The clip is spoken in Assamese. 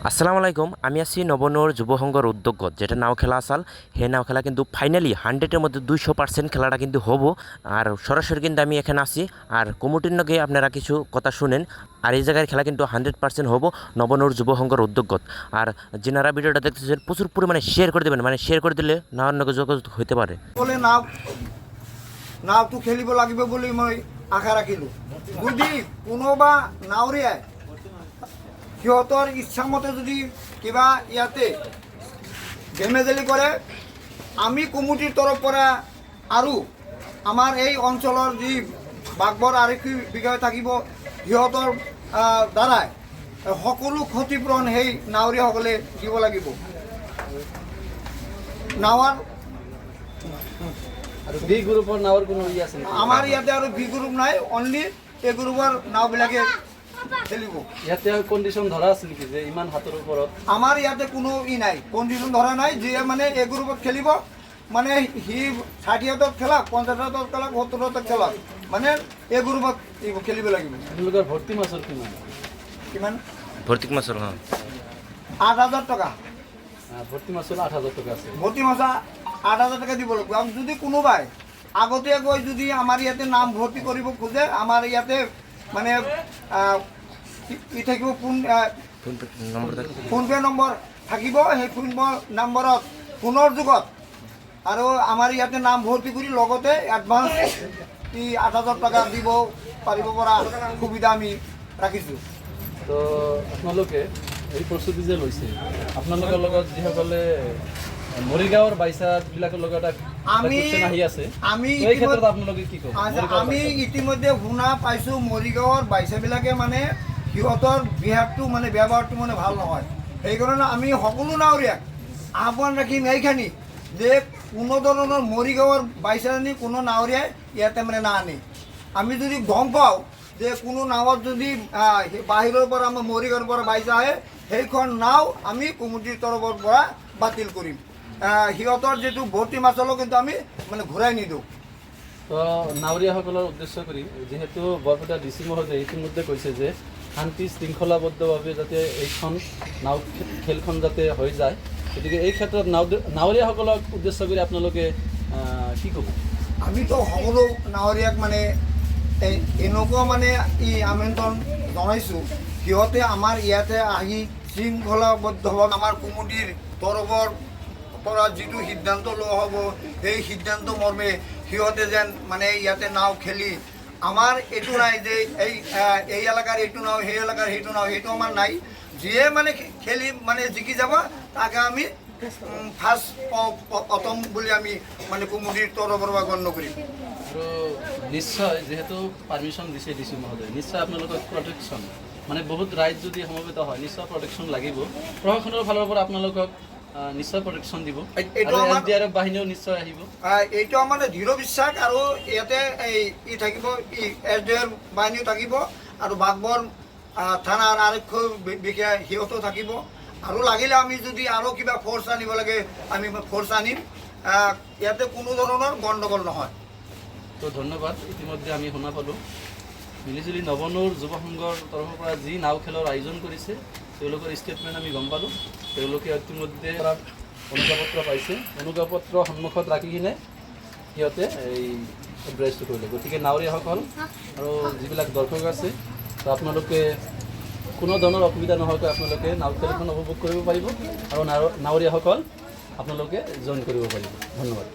আসসালামু আলাইকুম। আমি আছি নবনর যুব সংঘর উদ্যোগত যেটা নাও খেলা আসাল সেই নাও খেলা কিন্তু ফাইনালি 100-এর মধ্যে 200% খেলাটা কিন্তু হব। আর সরাসরি কিন্তু আমি এখানে আসি আর কমিটির নগে আপনারা কিছু কথা শুনেন। আর এই জায়গায় খেলা কিন্তু 100% হব নবনর যুব সংঘর উদ্যোগত। আর যেনারা ভিডিওটা দেখতেছেন প্রচুর পরিমাণে শেয়ার করে দেবেন, মানে শেয়ার করে দিলে নাওয়ার নগে যোগাযোগ হইতে পারে। বলে নাওটো খেলিব লাগিব বুলি মই আশা ৰাখিলোঁ। যদি কোনোবা নাৱৰীয়াই সিহঁতৰ ইচ্ছামতে যদি কিবা ইয়াতে ধেমেজালি কৰে, আমি কমিটিৰ তৰফৰ পৰা আৰু আমাৰ এই অঞ্চলৰ যি বাঘবৰ আৰক্ষী বিষয়া থাকিব সিহঁতৰ দ্বাৰাই সকলো ক্ষতিপূৰণ সেই নাৱৰীয়াসকলে দিব লাগিব। নাৱৰ বি গ্ৰুপৰ নাৱৰ কোনো ই আছে আমাৰ ইয়াতে আৰু বি গ্ৰুপ নাই, অনলি এ গ্ৰুপৰ নাওবিলাকে খেলিব। ইয়াতে কণ্ডিশ্যন ধৰা আছে নেকি যে ইমান হাতৰ ওপৰত? আমাৰ ইয়াতে কোনো নাই, কণ্ডিশ্যন ধৰা নাই। যিয়ে মানে এ গ্ৰুপত খেলিব, মানে সি 60-ত খেলাক, 50-ত খেলাক, 70-ত খেলাক, মানে এ গ্ৰুপত খেলিব লাগিব। আপোনালোকৰ ভৰ্তি মাছৰ কিমান? ভৰ্তিক মাসৰ 8,000 টকা। ভৰ্তি মাছৰ 8,000 টকা আছে। ভৰ্তি মাছা 8,000 টকা দিব লাগিব। আৰু যদি কোনোবাই আগতীয়াকৈ যদি আমাৰ ইয়াতে নাম ভৰ্তি কৰিব খোজে, আমাৰ ইয়াতে মানে ই থাকিব, ফোনপে' নম্বৰ থাকিব। সেই ফোনপে' নম্বৰত ফোনৰ যুগত আৰু আমাৰ ইয়াতে নাম ভৰ্তি কৰি লগতে এডভান্স 8,000 টকা দিব পাৰিব পৰা সুবিধা আমি ৰাখিছোঁ। তো আপোনালোকে এই প্ৰস্তুতি যে লৈছে, আপোনালোকৰ লগত যিসকলে মৰিগাঁৱৰ বাইচাবিলাকৰ লগত আমি আহি আছে, আমি এই ক্ষেত্ৰত আপোনালোকে কি ক'ব? আমি ইতিমধ্যে শুনা পাইছোঁ মৰিগাঁৱৰ বাইচাবিলাকে মানে সিহঁতৰ বিহেভটো মানে ব্যৱহাৰটো মানে ভাল নহয়। সেইকাৰণে আমি সকলো নাৱৰীয়াক আহ্বান ৰাখিম এইখিনি যে কোনো ধৰণৰ মৰিগাঁৱৰ বাইচাৰানি কোনো নাৱৰীয়াই ইয়াতে মানে নাআনে। আমি যদি গম পাওঁ যে কোনো নাৱত যদি বাহিৰৰ পৰা আমাৰ মৰিগাঁৱৰ পৰা বাইচা আহে, সেইখন নাও আমি কমিটিৰ তৰফৰ পৰা বাতিল কৰিম। সিহঁতৰ যিটো ভৰ্তি মাছলো কিন্তু আমি মানে ঘূৰাই নিদিওঁ। তো নাৱৰীয়াসকলৰ উদ্দেশ্য কৰি যিহেতু বৰপেটা DC মহোদয়ে ইতিমধ্যে কৈছে যে শান্তি শৃংখলাবদ্ধভাৱে যাতে এইখন নাও খেলখন যাতে হৈ যায়, গতিকে এই ক্ষেত্ৰত নাৱৰীয়াসকলক উদ্দেশ্য কৰি আপোনালোকে কি ক'ব? আমিতো সকলো নাৱৰীয়াক মানে এনেকুৱা মানে আমন্ত্ৰণ জনাইছোঁ, সিহঁতে আমাৰ ইয়াতে আহি শৃংখলাবদ্ধভাৱে আমাৰ কমিটিৰ তৰফৰ পৰা যিটো সিদ্ধান্ত লোৱা হ'ব সেই সিদ্ধান্ত মৰ্মে সিহঁতে যেন মানে ইয়াতে নাও খেলি, আমাৰ এইটো নাই যে এই এলেকাৰ এইটো নাও, সেই এলেকাৰ সেইটো নাও, সেইটো আমাৰ নাই। যিয়ে মানে খেলি মানে জিকি যাব তাকে আমি ফাৰ্ষ্ট প্ৰথম বুলি আমি মানে কমিটিৰ তৰফৰ পৰা গণ্য কৰিম। আৰু নিশ্চয় যিহেতু পাৰ্মিশ্যন দিছে DC মহোদয়ে, নিশ্চয় আপোনালোকক প্ৰটেকশ্যন মানে বহুত ৰাইজ যদি সমবেত হয় নিশ্চয় প্ৰটেকশ্যন লাগিব। প্ৰশাসনৰ ফালৰ পৰা আপোনালোকক নিশ্চয় প্ৰটেকশ্যন দিব। এইটো আমাৰ SDRF বাহিনীও নিশ্চয় আহিব। এইটো আমাৰ দৃঢ় বিশ্বাস। আৰু ইয়াতে ই থাকিব, SDRF বাহিনীও থাকিব আৰু বাঘবৰ থানাৰ আৰক্ষী বিষয়া সিহঁতো থাকিব। আৰু লাগিলে আমি যদি আৰু কিবা ফ'ৰ্চ আনিব লাগে আমি ফ'ৰ্চ আনিম। ইয়াতে কোনো ধৰণৰ গণ্ডগোল নহয়। তো ধন্যবাদ। ইতিমধ্যে আমি শুনা পালোঁ মিলিজুলি নৱনুৰ যুৱ সংঘৰ তৰফৰ পৰা যি নাও খেলৰ আয়োজন কৰিছে তেওঁলোকৰ ষ্টেটমেণ্ট আমি গম পালোঁ। তেওঁলোকে ইতিমধ্যে অনুজ্ঞাপত্ৰ পাইছে, অনুজ্ঞাপত্ৰ সন্মুখত ৰাখি কিনে সিহঁতে এই এড্ৰেছটো কৰিলে। গতিকে নাৱৰীয়াসকল আৰু যিবিলাক দৰ্শক আছে, তো আপোনালোকে কোনো ধৰণৰ অসুবিধা নোহোৱাকৈ আপোনালোকে নাও খেলখন উপভোগ কৰিব পাৰিব আৰু নাৱৰীয়াসকল আপোনালোকে জইন কৰিব পাৰিব। ধন্যবাদ।